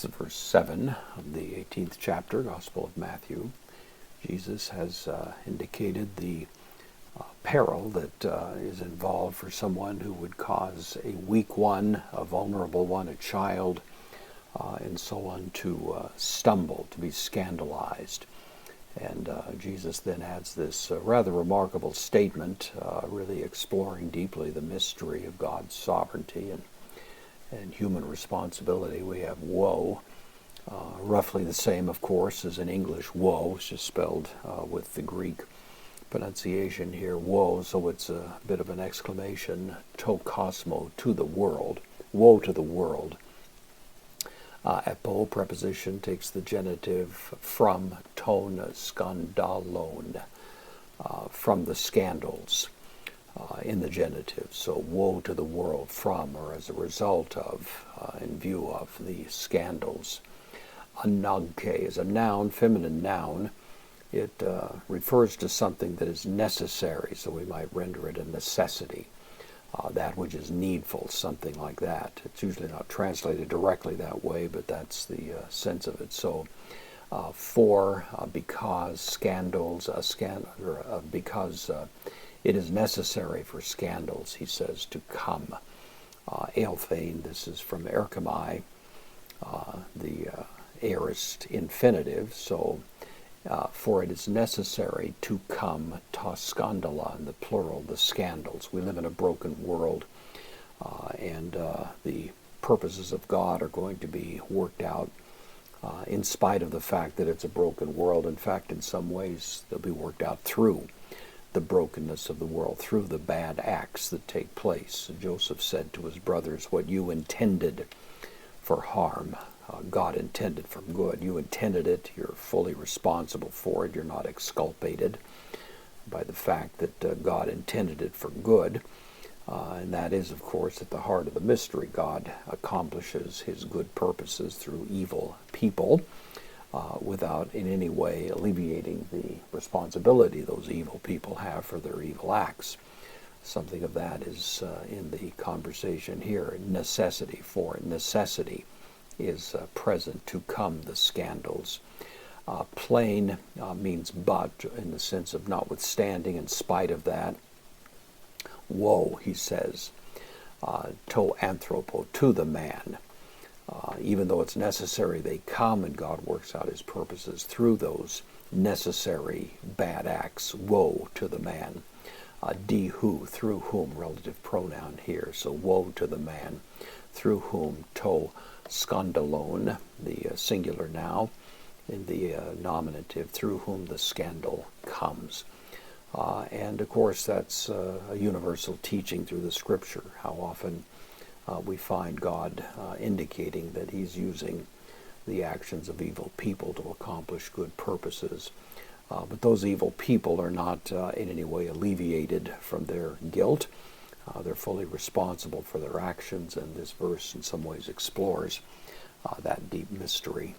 6, verse 7 of the 18th chapter, Gospel of Matthew, Jesus has indicated the peril that is involved for someone who would cause a weak one, a vulnerable one, a child, and so on to stumble, to be scandalized. And Jesus then adds this rather remarkable statement, really exploring deeply the mystery of God's sovereignty and human responsibility. We have woe, roughly the same, of course, as in English. Woe, it's just spelled with the Greek pronunciation here, woe, so it's a bit of an exclamation, to cosmo, to the world, woe to the world. Epo preposition takes the genitive from, ton skandalon, from the scandals in the genitive. So woe to the world from, or as a result of, in view of the scandals. Anagke is a noun, feminine noun. It refers to something that is necessary, so we might render it a necessity. That which is needful, something like that. It's usually not translated directly that way, but that's the sense of it. So, because scandals, because it is necessary for scandals, he says, to come. Eilphein, this is from erchomai, the aorist infinitive, so for it is necessary to come, ta skandala, in the plural, the scandals. We live in a broken world, and the purposes of God are going to be worked out in spite of the fact that it's a broken world. In fact, in some ways, they'll be worked out through the brokenness of the world, through the bad acts that take place. Joseph said to his brothers, what you intended for harm, God intended for good. You intended it. You're fully responsible for it. You're not exculpated by the fact that God intended it for good. And that is, of course, at the heart of the mystery. God accomplishes his good purposes through evil people without in any way alleviating the responsibility those evil people have for their evil acts. Something of that is in the conversation here. Necessity, for necessity is present to come, the scandals. Plain means but, in the sense of notwithstanding, in spite of that. Woe, he says, to anthropo, to the man. Even though it's necessary they come, and God works out his purposes through those necessary bad acts. Woe to the man. Di who, through whom, relative pronoun here. So woe to the man, through whom, to skandalon, the singular now, in the nominative, through whom the scandal comes. And of course that's a universal teaching through the Scripture, how often we find God indicating that he's using the actions of evil people to accomplish good purposes. But those evil people are not in any way alleviated from their guilt. They're fully responsible for their actions, and this verse in some ways explores that deep mystery.